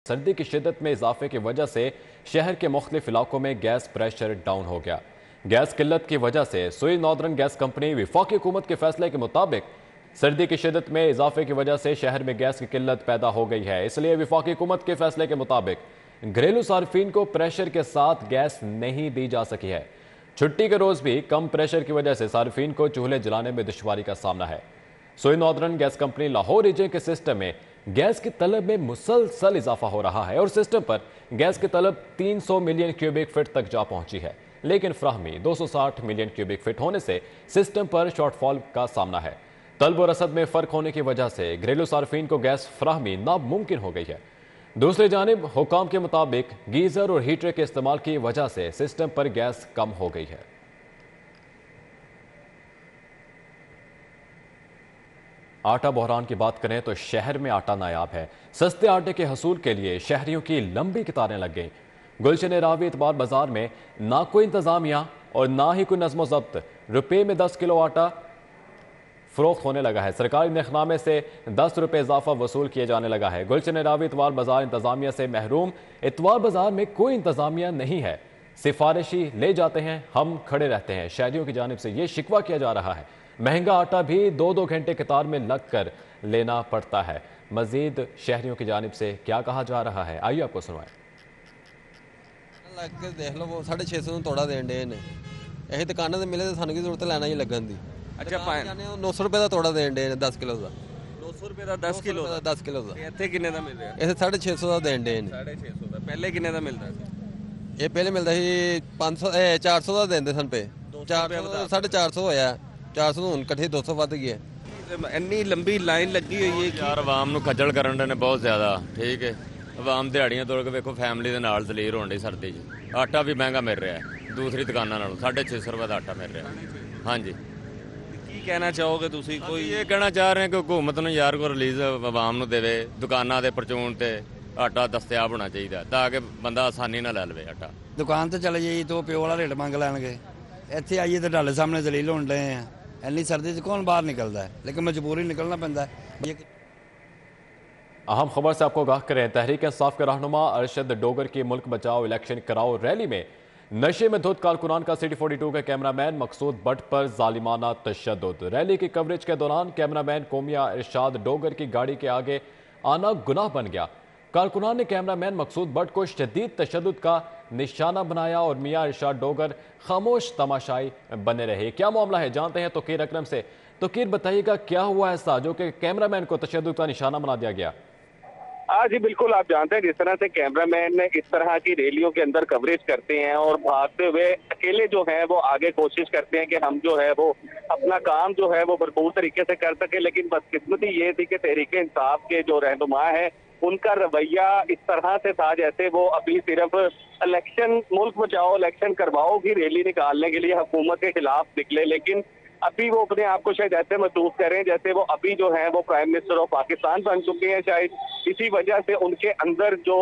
सर्दी की शिद्दत में इजाफे की वजह से शहर के मुख्तलिफ इलाकों में गैस प्रेशर डाउन हो गया। गैस किल्लत की वजह से सुई नॉर्दर्न गैस कंपनी वफाकी हुकूमत के फैसले के मुताबिक सर्दी की शिद्दत में इजाफे की वजह से शहर में गैस की किल्लत पैदा हो गई है। इसलिए वफाकी हुकूमत के फैसले के मुताबिक घरेलू सार्फिन को प्रेशर के साथ गैस नहीं दी जा सकी है। छुट्टी के रोज भी कम प्रेशर की वजह से सार्फिन को चूल्हे जलाने में दुश्वारी का सामना है। Sui northern gas company Lahore region के सिस्टम में गैस की तलब में मुसलसल इजाफा हो रहा है और सिस्टम पर गैस की तलब 300 मिलियन क्यूबिक फीट तक जा पहुंची है, लेकिन फ्राहमी 260 मिलियन क्यूबिक फीट होने से सिस्टम पर शॉर्टफॉल का सामना है। तलब और रसद में फर्क होने की वजह से घरेलू सार्फिन को गैस फ्राहमी नामुमकिन हो गई है। दूसरी जानिब हुकाम के मुताबिक गीजर और हीटर के इस्तेमाल की वजह से सिस्टम पर गैस कम हो गई है। आटा बहरान की बात करें तो शहर में आटा नायाब है। सस्ते आटे के हसूल के लिए शहरियों की लंबी कतारें लग गईं। गुलशन रावी इतबार बाजार में ना कोई इंतजामिया और ना ही कोई नज़्म ज़ब्त। रुपये में 10 किलो आटा फरोख्त होने लगा है। सरकारी नखनामे से 10 रुपये इजाफा वसूल किए जाने लगा है। गुलशन रावी इतवार बाजार इंतजामिया से महरूम। इतवार बाजार में कोई इंतजामिया नहीं है। सिफारिशी ले जाते हैं, हम खड़े रहते हैं। शहरियों की जानिब से ये शिकवा किया जा रहा है। महंगा आटा भी 2-2 घंटे कतार में लग कर लेना पड़ता है। मजीद शहरियों की जानिब से क्या कहा जा रहा है, आइए आपको सुनवाएं। लग के देख लो, वो 650 ਨੂੰ ਤੋੜਾ ਦੇਣ ਦੇ ਨੇ। ਇਹ ਦੁਕਾਨਾਂ ਤੇ ਮਿਲੇ ਤੇ ਸਾਨੂੰ ਕੀ ਜ਼ਰੂਰਤ ਲੈਣਾ ਹੀ ਲੱਗਣ ਦੀ। ਅੱਛਾ, 900 ਰੁਪਏ ਦਾ ਤੋੜਾ ਦੇਣ ਦੇ ਨੇ 10 ਕਿਲੋ ਦਾ। 900 ਰੁਪਏ ਦਾ 10 ਕਿਲੋ ਦਾ 10 ਕਿਲੋ ਦਾ। ਤੇ ਇੱਥੇ ਕਿੰਨੇ ਦਾ ਮਿਲ ਰਿਹਾ? ਇੱਥੇ 650 ਦਾ ਦੇਣ ਦੇ ਨੇ। 650 ਦਾ। ਪਹਿਲੇ ਕਿੰਨੇ ਦਾ ਮਿਲਦਾ ਸੀ? ਇਹ ਪਹਿਲੇ ਮਿਲਦਾ ਸੀ 500 400 ਦਾ ਦਿੰਦੇ ਸਨ ਪੇ। 400 450 ਹੋਇਆ। 400 ਹੁਣ ਇਕੱਠੇ 200 ਵੱਧ ਗਿਆ। ਇੰਨੀ ਲੰਬੀ ਲਾਈਨ ਲੱਗੀ ਹੋਈ ਹੈ ਯਾਰ ਆਵਾਮ ਨੂੰ ਖੱਜਲ ਕਰਨ ਦੇ ਨੇ ਬਹੁਤ ਜ਼ਿਆਦਾ। ਠੀਕ ਹੈ, ਆਵਾਮ ਦਿਹਾੜੀਆਂ ਤੋੜ ਕੇ ਵੇਖੋ ਫੈਮਿਲੀ ਦੇ ਨਾਲ ਦਲੀਰ ਹੋਣ ਦੀ ਸਰਦੀ 'ਚ। ਆਟਾ ਵੀ ਮਹਿੰਗਾ ਮਿਲ ਰਿਹਾ ਹੈ ਦੂਸਰੀ ਦੁਕਾਨਾਂ ਨਾਲੋਂ। 650 ਰੁਪਏ ਦਾ ਆਟਾ ਮਿਲ ਰਿਹਾ। ਹਾਂਜੀ, ਕੀ ਕਹਿਣਾ ਚਾਹੋਗੇ ਤੁਸੀਂ? ਕੋਈ ਇਹ ਕਹਿਣਾ ਚਾਹ ਰਹੇ ਕਿ ਹੁਕੂਮਤ ਨੂੰ ਯਾਰ ਕੋ ਰਿਲੀਜ਼ ਆਵਾਮ ਨੂੰ ਦੇਵੇ। ਦੁਕਾਨਾਂ ਦੇ ਪਰਚੂਨ ਤੇ ਆਟਾ ਦਸਤਿਆਬ ਹੋਣਾ ਚਾਹੀਦਾ ਤਾਂ ਕਿ ਬੰਦਾ ਆਸਾਨੀ ਨਾਲ ਲੈ ਲਵੇ ਆਟਾ। ਦੁਕਾਨ ਤੇ ਚਲੇ ਜਾਈਏ ਤਾਂ ਪਿਓ ਵਾਲਾ ਰੇਟ ਮੰਗ ਲੈਣਗੇ। ਇੱਥੇ ਆਈਏ ਤਾਂ ਢਾਲੇ ਸਾਹਮਣੇ ਦਲੀਲ ਹੋਣ ਡਏ ਆ। ਇੰਨੀ ਸਰਦੀ 'ਚ ਕੌਣ ਬਾਹਰ निकलता है, लेकिन मजबूरी निकलना पैंदा है। अहम खबर से आपको आगाह करें। तहरीक इंसाफ के रहनुमा अरशद डोगर की मुल्क बचाओ इलेक्शन कराओ रैली में नशे में धुत कारकुनान का सिटी 42 के कैमरामैन मकसूद भट्ट पर जालिमाना तशद्दुद। रैली की कवरेज के दौरान कैमरामैन कोमिया इरशाद डोगर की गाड़ी के आगे आना गुनाह बन गया। कारकुनान ने कैमरामैन मकसूद भट्ट को शदीद तशद्दुद का निशाना बनाया और मियां इरशाद डोगर खामोश तमाशाई बने रहे। क्या मामला है, जानते हैं तोकीर अकरम से। तोकीर, बताइएगा क्या हुआ ऐसा जो कि कैमरामैन को तशद्दुद का निशाना बना दिया गया? जी बिल्कुल, आप जानते हैं जिस तरह से कैमरामैन इस तरह की रैलियों के अंदर कवरेज करते हैं और भागते हुए अकेले जो है वो आगे कोशिश करते हैं कि हम जो है वो अपना काम जो है वो भरपूर तरीके से कर सके। लेकिन बदकिस्मती ये थी कि तहरीक इंसाफ के जो रहनुमा है उनका रवैया इस तरह से था जैसे वो अभी सिर्फ इलेक्शन, मुल्क बचाओ इलेक्शन करवाओ की रैली निकालने के लिए हुकूमत के खिलाफ निकले। लेकिन अभी वो अपने आप को शायद ऐसे महसूस करें जैसे वो अभी जो है वो प्राइम मिनिस्टर ऑफ पाकिस्तान बन चुके हैं। शायद इसी वजह से उनके अंदर जो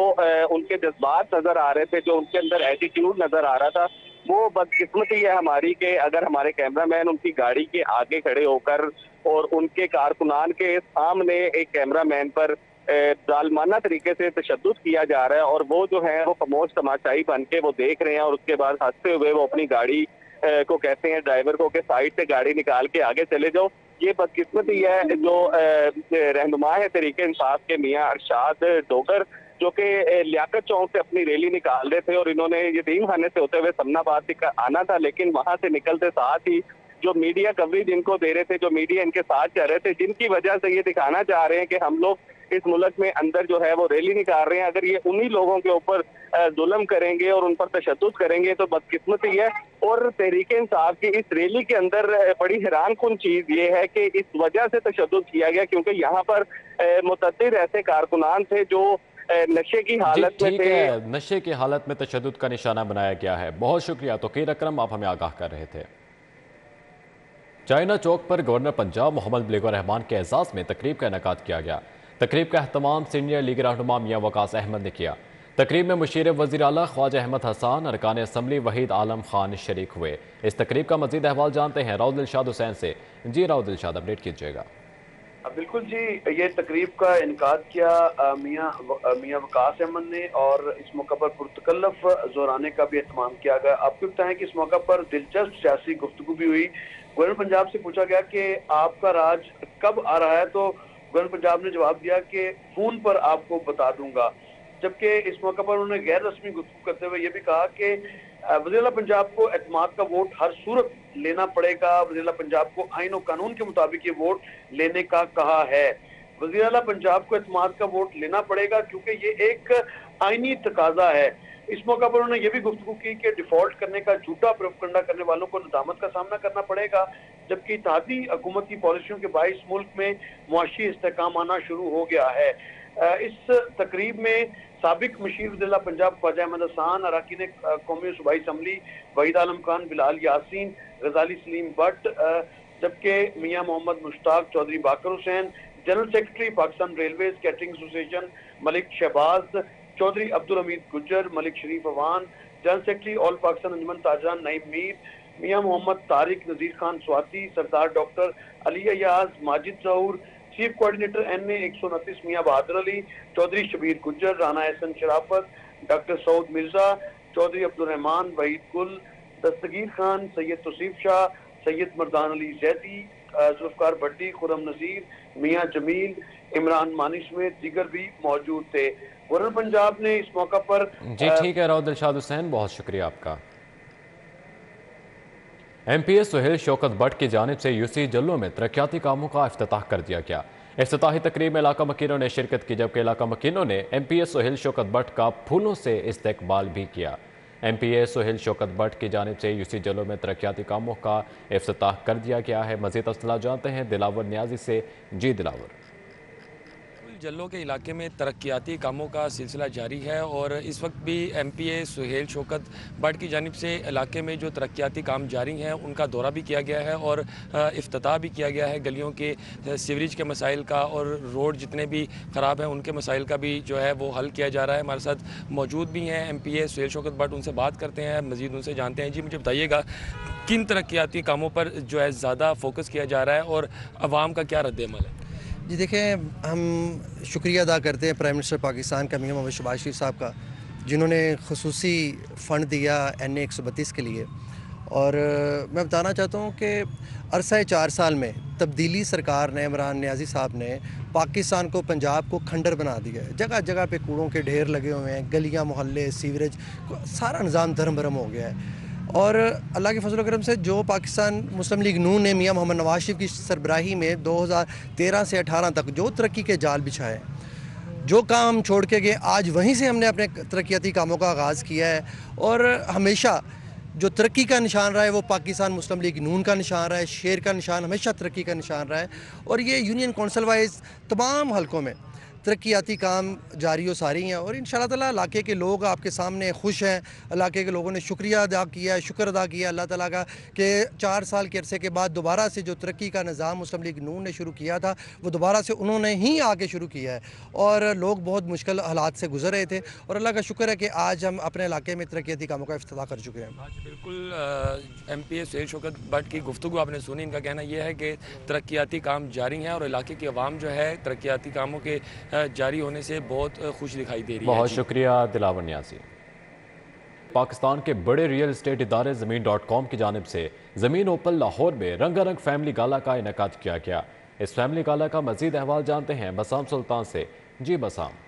उनके जज्बात नजर आ रहे थे, जो उनके अंदर एटीट्यूड नजर आ रहा था, वो बदकिस्मती है हमारी कि अगर हमारे कैमरामैन उनकी गाड़ी के आगे खड़े होकर और उनके कारकुनान के सामने एक कैमरामैन पर जालमाना तरीके से तशद्दुद किया जा रहा है और वो जो है वो खामोश तमाशाई बन के वो देख रहे हैं और उसके बाद हंसते हुए वो अपनी गाड़ी को कहते हैं ड्राइवर को कि साइड से गाड़ी निकाल के आगे चले जाओ। ये बदकिस्मती है जो रहनुमा है तहरीक इंसाफ के मियां इरशाद डोगर, जो कि लियाकत चौक से अपनी रैली निकाल रहे थे और इन्होंने यतीम खाने से होते हुए समनाबाद से आना था। लेकिन वहां से निकलते साथ ही जो मीडिया कवरेज इनको दे रहे थे, जो मीडिया इनके साथ जा रहे थे, जिनकी वजह से ये दिखाना चाह रहे हैं कि हम लोग इस मुल्क में अंदर जो है वो रैली निकाल रहे हैं, अगर ये उन्हीं लोगों के ऊपर जुल्म करेंगे और उन पर तशद्दुद करेंगे तो बदकिस्मती है। और तहरीक इंसाफ की इस रैली के अंदर बड़ी हैरान कुन चीज ये है कि इस वजह से तशद्दुद किया गया क्योंकि यहाँ पर मुतअद्दिद ऐसे कारकुनान थे जो नशे की हालत में थे। नशे की हालत में तशद्दुद का निशाना बनाया गया है। बहुत शुक्रिया तोकीर अकरम, आप हमें आगाह कर रहे थे। चाइना चौक पर गवर्नर पंजाब मोहम्मद बलीगुर रहमान के एजाज में तकरीब का इनेकाद किया गया। तकरीब का अहतमाम सीनियर लीग रहनुमा मियां वकास अहमद ने किया। तकरीब में मुशीर वज़ीर आला ख्वाजा अहमद हसन, अरकान असम्बली वहीद आलम खान शरीक हुए। इस तकरीब का मजीद अहवाल जानते हैं राउल दिलशाद हुसैन से। जी राउल दिलशाद, अपडेट कीजिएगा। बिल्कुल जी, ये तकरीब का इनकाद किया मियाँ वकास अहमद ने और इस मौका पर पुरतकल्लफ जोराने का भी एहतमाम किया गया। आपको बताएं कि इस मौका पर दिलचस्प सियासी गुफ्तगू भी हुई। गवर्नर पंजाब से पूछा गया कि आपका राज कब आ रहा है, तो गवर्नर पंजाब ने जवाब दिया कि फोन पर आपको बता दूंगा। जबकि इस मौका पर उन्होंने गैर रस्मी गुफ्तगू करते हुए ये भी कहा कि वज़ीर-ए-आला पंजाब को एतमाद का वोट हर सूरत लेना पड़ेगा। वज़ीर-ए-आला पंजाब को आइन और कानून के मुताबिक ये वोट लेने का कहा है। वज़ीर-ए-आला पंजाब को एतमाद का वोट लेना पड़ेगा क्योंकि ये एक आइनी तकाजा है। इस मौका पर उन्होंने ये भी गुफ्तगू की कि डिफॉल्ट करने का झूठा प्रोपगंडा करने वालों को नदामत का सामना करना पड़ेगा, जबकि इत्तेहादी हुकूमत की पॉलिसियों के बाइस मुल्क में मुआशी इस्तेहकाम आना शुरू हो गया है। इस तकरीब में साबिक मशीर वज़ीर-ए-आला पंजाब ख्वाजा अहमद हसन, अरकान कौमी सूबाई असम्बली वहीद आलम खान, बिलाल यासीन, गजाली सलीम भट्ट, जबकि Mian Mohammad Mushtaq Chaudhry, Baqar Hussain, general secretary Pakistan railways catering association Malik Shahbaz Chaudhry, Abdul Hameed Gujjar, Malik Sharif Awan, general secretary all Pakistan Anjuman Tajran Naeem Mir, Mian Mohammad Tariq, Nazir Khan Swati, Sardar doctor Ali Ayaz, Majid Zahoor, chief coordinator NA 129 मियाँ बहादुर अली, चौधरी शबीर गुज्जर, राना एहसन शराफत, डॉक्टर सऊद मिर्जा, चौधरी अब्दुल रहमान, वहीद गुल, दस्तगीर खान, सैयद तौसीफ शाह, सैयद मर्दान अली जैदी, जुल्फकार भट्टी, खुरम नज़ीर, मियाँ जमील, इमरान मानी समेत दीगर भी मौजूद थे। गवर्नर पंजाब ने इस मौका पर जी ठीक है राव दिलशाद हुसैन, बहुत शुक्रिया आपका। MPA सुहेल शौकत भट्ट की जानिब से UC जल्लों में तरक्याती कामों का इफ्तिताह कर दिया गया। इफ्तिताही तकरीब में इलाका मकीनों ने शिरकत की, जबकि इलाका मकीनों ने MPA सुहेल शौकत भट्ट का फूलों से इस्तकबाल भी किया। MPA सुहेल शौकत भट्ट की जानिब से UC जल्लों में तरक्याती कामों का इफ्तिताह कर दिया गया है। मज़ीद तफसीलात जानते हैं दिलावर नियाजी से। जी दिलावर। जल्लों के इलाके में तरक्याती कामों का सिलसिला जारी है और इस वक्त भी MPA सुहेल शौकत भट्ट की जानिब से इलाके में जो तरक्याती काम जारी हैं उनका दौरा भी किया गया है और इफ्तिताह भी किया गया है। गलियों के सीवरेज के मसाइल का और रोड जितने भी ख़राब हैं उनके मसाइल का भी जो है वो हल किया जा रहा है। हमारे साथ मौजूद भी हैं MPA सुहेल शौकत भट्ट, उनसे बात करते हैं, मज़ीद उनसे जानते हैं। जी मुझे बताइएगा किन तरक्याती कामों पर जो है ज़्यादा फोकस किया जा रहा है और आवाम का क्या रद्द-ए-अमल है? जी देखें, हम शुक्रिया अदा करते हैं प्राइम मिनिस्टर पाकिस्तान का मियां मोहम्मद शहबाज शरीफ साहब का, जिन्होंने खसूसी फ़ंड दिया NA 132 के लिए। और मैं बताना चाहता हूँ कि अरसा 4 साल में तब्दीली सरकार ने, इमरान नियाज़ी साहब ने पाकिस्तान को, पंजाब को खंडर बना दिया है। जगह जगह पे कूड़ों के ढेर लगे हुए हैं, गलियाँ मोहल्ले, सीवरेज, सारा निज़ाम धर्म भरम हो गया है। और अल्लाह के फजल करम से जो पाकिस्तान मुस्लिम लीग नून ने मियाँ मोहम्मद नवाज शरीफ की सरबराही में 2013 से 18 तक जो तरक्की के जाल बिछाए, जो काम हम छोड़ के गए, आज वहीं से हमने अपने तरक्याती कामों का आगाज़ किया है। और हमेशा जो तरक्की का निशान रहा है वो पाकिस्तान मुस्लिम लीग नून का निशान रहा है, शेर का निशान हमेशा तरक्की का निशान रहा है। और ये यूनियन कौंसल वाइज तमाम हलकों में तरक्याती काम जारी व सारी हैं और इंशाअल्लाह ताला इलाके के लोग आपके सामने खुश हैं। इलाके के लोगों ने शुक्रिया अदा किया है, शुक्र अदा किया अल्लाह ताला का कि 4 साल के अरसे के बाद दोबारा से जो तरक्की का निज़ाम मुस्लिम लीग नून ने शुरू किया था वो दोबारा से उन्होंने ही आके शुरू किया है। और लोग बहुत मुश्किल हालात से गुजर रहे थे और अल्लाह का शुक्र है कि आज हम अपने इलाके में तरक्याती कामों का इफ्तिताह कर चुके हैं। बिल्कुल MPA सुहेल शौकत भट्ट की गुफ्तगू आपने सुनी। इनका कहना यह है कि तरक्याती काम जारी हैं और इलाके की आवाम जो है तरक्याती कामों के जारी होने से बहुत खुश दिखाई दे रही है। बहुत शुक्रिया दिलावर नियाज़ी। पाकिस्तान के बड़े रियल एस्टेट इदारे ज़मीन.com की जानिब से ज़मीन ओपन लाहौर में रंगारंग फैमिली गाला का इनेकाद किया गया। इस फैमिली गाला का मज़ीद अहवाल जानते हैं बसाम सुल्तान से। जी बसाम।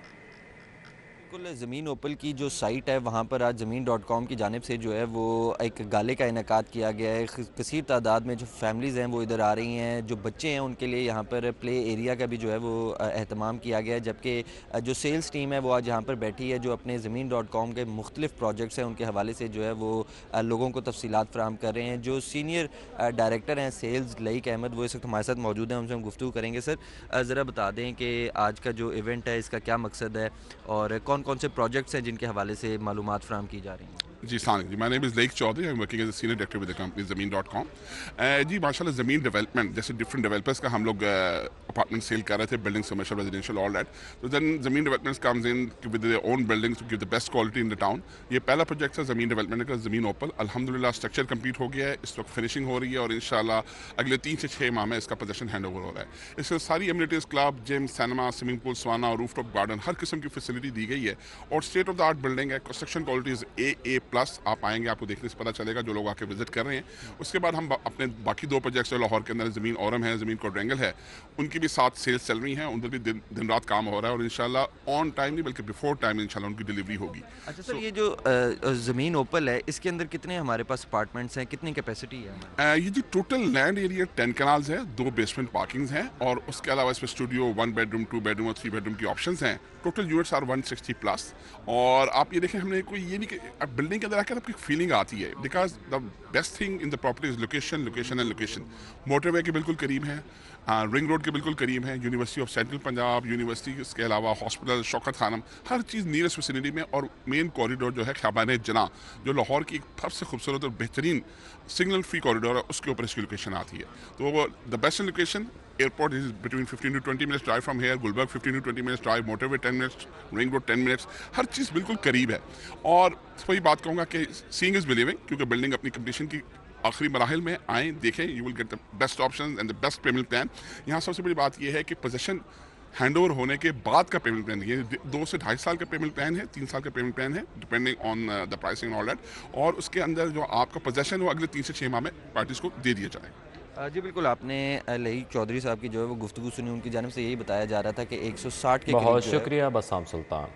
बिल्कुल, ज़मीन ओपल की जो साइट है वहाँ पर आज ज़मीन.com की जानिब से जो है वो एक गाले का इनेकाद किया गया है। कसीर तादाद में जो फैमिलीज़ हैं वो इधर आ रही हैं, जो बच्चे हैं उनके लिए यहाँ पर प्ले एरिया का भी जो है वो एहतमाम किया गया है। जबकि जो सेल्स टीम है वो आज यहाँ पर बैठी है, जो अपने ज़मीन.com के मुख्तलिफ प्रोजेक्ट्स हैं उनके हवाले से जो है वो लोगों को तफसीलात फ़राहम कर रहे हैं। जो सीनियर डायरेक्टर हैं सेल्स लईक अहमद, वो इस वक्त हमारे साथ मौजूद हैं, उनसे हम गुफ्तगू करेंगे। सर ज़रा बता दें कि आज का जो इवेंट है इसका क्या मकसद है और कौन कौन से प्रोजेक्ट्स हैं जिनके हवाले से मालूमात फ़राहम की जा रही हैं? जी जी, माय नेम इज़ लेक Chaudhry, I am working as a senior director with the company ज़मीन.com। जी माशाल्लाह ज़मीन डेवलपमेंट, जैसे डिफरेंट डेवलपर्स का हम लोग अपार्टमेंट सेल कर रहे थे, building commercial residential all that, तो then Zameen developments comes in with their own buildings to give the best quality in the town. ये पहला प्रोजेक्ट है ज़मीन डेवलपमेंट का, ज़मीन ओपल। अल्हम्दुलिल्लाह स्ट्रक्चर कंप्लीट हो गया है, इस वक्त फिनिशिंग हो रही है और इंशाल्लाह अगले 3 से 6 माह में इसका पोजेसन हैंड ओवर हो रहा है। इसमें सारी amenities, club, gym, cinema, swimming pool, sauna और रूफटॉप गार्डन, हर किस्म की फैसिलिटी दी गई है और state of the art building है। Construction quality is AA+। आप आएंगे आपको देखने से पता चलेगा, जो लोग आके विजिट कर रहे हैं। उसके बाद हम अपने बाकी 2 प्रोजेक्ट्स जो लाहौर के अंदर ज़मीन औरम है, ज़मीन क्वाड्रेंगल है, उनकी भी 7 सेल्स चल रही हैं, उधर भी दिन रात काम हो रहा है और इंशाल्लाह ऑन टाइम नहीं बल्कि बिफोर टाइम इंशाल्लाह उनकी डिलीवरी होगी। अच्छा सर, ये जो ज़मीन ओपल है, इसके अंदर कितने हमारे पास अपार्टमेंट्स हैं, कितनी कैपेसिटी है? ये जी टोटल लैंड एरिया 10 कनाल्स है, 2 बेसमेंट पार्किंग्स हैं और उसके अलावा इसमें स्टूडियो, 1 बेडरूम, 2 बेडरूम और 3 बेडरूम की ऑप्शंस हैं। Total units are 160+। और आप ये देखें, हमने कोई ये नहीं कि बिल्डिंग के अंदर आकर आपकी फीलिंग आती है, because the best thing in the property is location, location and location. Motorway के बिल्कुल करीब है, रिंग रोड के बिल्कुल करीब है, university of central Punjab, university, इसके अलावा हॉस्पिटल, शौकत खानम, हर चीज़ नियरेस्ट विसिनिटी में। और मेन कॉरिडोर जो है ख्याबान जना, जो लाहौर की एक सबसे खूबसूरत और बेहतरीन सिग्नल फ्री कॉरिडोर है, उसके ऊपर इसकी लोकेशन आती है। तो वो the best location, airport is between 15 to 20 minutes drive from here, Gulberg 15 to 20 minutes drive, motorway 10 minutes, ring road 10 minutes, हर चीज़ बिल्कुल करीब है। और वही बात कहूँगा कि सीइंग इज़ बिलीविंग, क्योंकि बिल्डिंग अपनी कंप्लीशन की आखिरी मराहिल में आएँ, देखें, you will get the best option and the best payment plan. यहाँ सबसे बड़ी बात यह है कि पोजेसन हैंडओवर होने के बाद का पेमेंट प्लान, ये 2 से 2.5 साल का पेमेंट प्लान है, 3 साल का पेमेंट प्लान है, depending on the pricing all that. और उसके अंदर जो आपका पोजेसन वो अगले 3 से 6 माह में पार्टीज़ को दे दिया जाएगा। जी बिल्कुल, आपने लई चौधरी साहब की जो है वो गुफ्तगू सुनी, उनकी जानिब से यही बताया जा रहा था कि 160 के बहुत शुक्रिया बसाम सुल्तान।